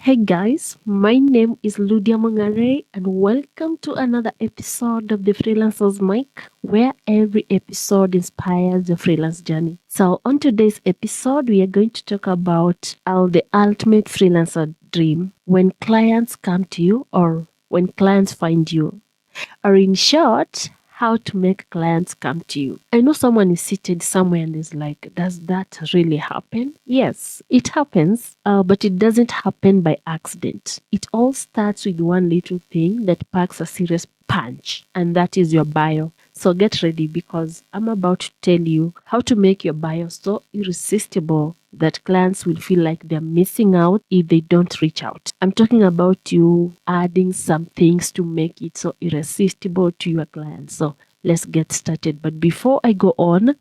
Hey guys, my name is Ludia Mong'are and welcome to another episode of the Freelancer's Mic, where every episode inspires your freelance journey. So on today's episode, we are going to talk about the ultimate freelancer dream, when clients come to you or when clients find you. Or in short, how to make clients come to you. I know someone is seated somewhere and is like, does that really happen? Yes, it happens, but it doesn't happen by accident. It all starts with one little thing that packs a serious punch, and that is your bio. So get ready because I'm about to tell you how to make your bio so irresistible that clients will feel like they're missing out if they don't reach out. I'm talking about you adding some things to make it so irresistible to your clients. So let's get started. But before I go on,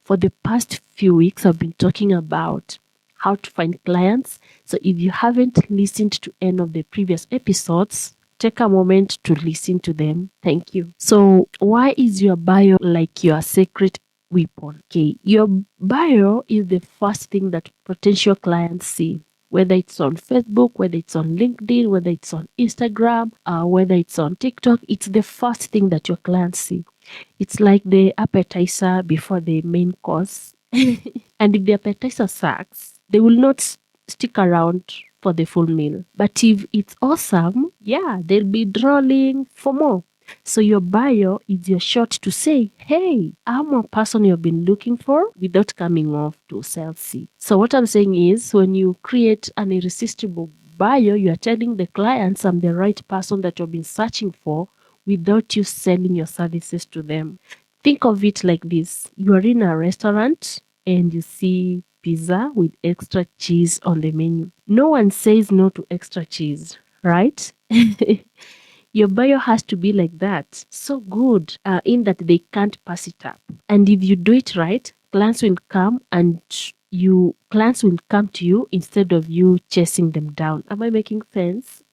for the past few weeks, I've been talking about how to find clients. So if you haven't listened to any of the previous episodes, take a moment to listen to them. Thank you. So why is your bio like your secret weapon? Okay, your bio is the first thing that potential clients see, whether it's on Facebook, whether it's on LinkedIn, whether it's on Instagram, whether it's on TikTok. It's the first thing that your clients see. It's like the appetizer before the main course. And if the appetizer sucks, they will not stick around for the full meal. But if it's awesome, yeah, they'll be drawing for more. So your bio is your shot to say, hey, I'm a person you've been looking for without coming off too salesy. So what I'm saying is when you create an irresistible bio, you are telling the clients I'm the right person that you've been searching for without you selling your services to them. Think of it like this. You are in a restaurant and you see pizza with extra cheese on the menu. No one says no to extra cheese, right? Your bio has to be like that. So good in that they can't pass it up. And if you do it right, clients will come to you instead of you chasing them down. Am I making sense?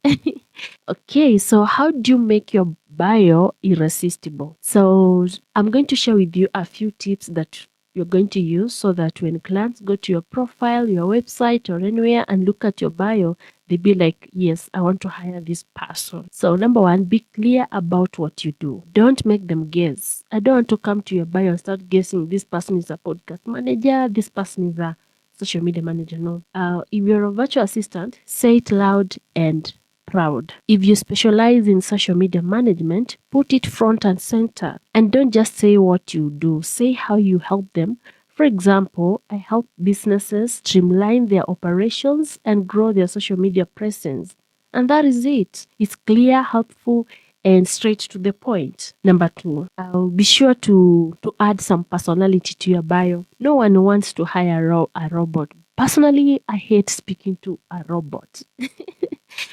Okay, so how do you make your bio irresistible? So I'm going to share with you a few tips that you're going to use so that when clients go to your profile, your website, or anywhere and look at your bio, they be like, yes, I want to hire this person. So number one, be clear about what you do. Don't make them guess. I don't want to come to your bio and start guessing this person is a podcast manager, this person is a social media manager. No. If you're a virtual assistant, say it loud and proud. If you specialize in social media management, put it front and center. And don't just say what you do, say how you help them. For example, I help businesses streamline their operations and grow their social media presence. And that is it. It's clear, helpful, and straight to the point. Number two, be sure to add some personality to your bio. No one wants to hire a robot. Personally, I hate speaking to a robot.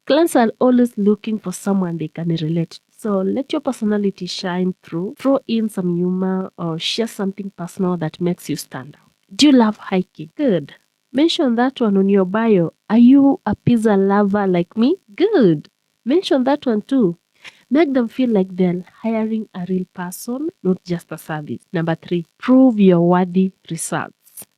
Clients are always looking for someone they can relate to. So let your personality shine through. Throw in some humor or share something personal that makes you stand out. Do you love hiking? Good. Mention that one on your bio. Are you a pizza lover like me? Good. Mention that one too. Make them feel like they're hiring a real person, not just a service. Number three, prove your worthy results.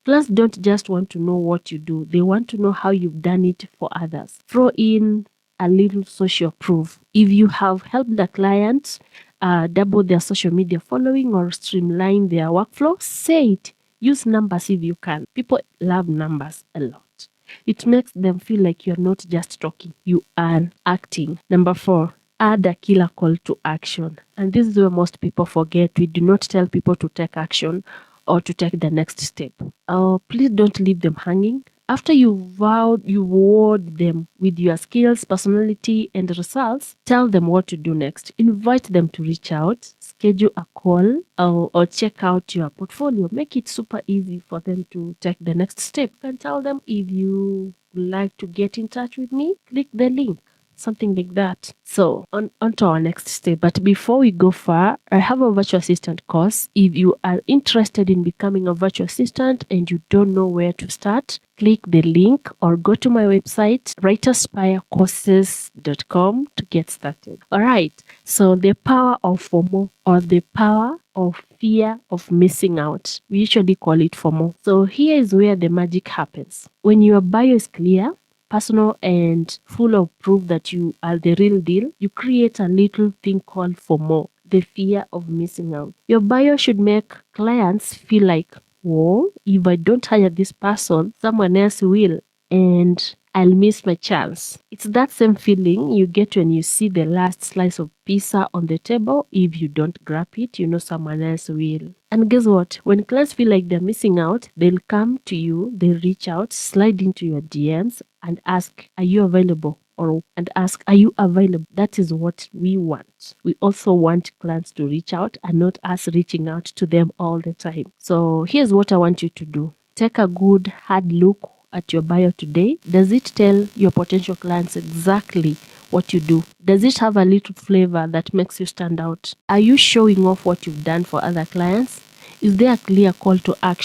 Clients don't just want to know what you do. They want to know how you've done it for others. Throw in a little social proof. If you have helped the client double their social media following or streamline their workflow, say it. Use numbers if you can. People love numbers a lot. It makes them feel like you're not just talking, you are acting. Number four, add a killer call to action. And this is where most people forget. We do not tell people to take action or to take the next step. Please don't leave them hanging. After you've wowed them with your skills, personality, and results, tell them what to do next. Invite them to reach out, schedule a call, or check out your portfolio. Make it super easy for them to take the next step. You can tell them if you would like to get in touch with me, click the link. Something like that. So on to our next step. But before we go far, I have a virtual assistant course. If you are interested in becoming a virtual assistant and you don't know where to start, click the link or go to my website, writerspirecourses.com to get started. All right. So the power of FOMO, or the power of fear of missing out. We usually call it FOMO. So here is where the magic happens. When your bio is clear, personal and full of proof that you are the real deal, you create a little thing called FOMO, the fear of missing out. Your bio should make clients feel like, whoa, if I don't hire this person, someone else will, and I'll miss my chance. It's that same feeling you get when you see the last slice of pizza on the table. If you don't grab it, you know someone else will. And guess what? When clients feel like they're missing out, they'll come to you, they'll reach out, slide into your DMs and ask, are you available? And ask, are you available? That is what we want. We also want clients to reach out and not us reaching out to them all the time. So here's what I want you to do. Take a good hard look at your bio today. Does it tell your potential clients exactly what you do? Does it have a little flavor that makes you stand out? Are you showing off what you've done for other clients? Is there a clear call to action?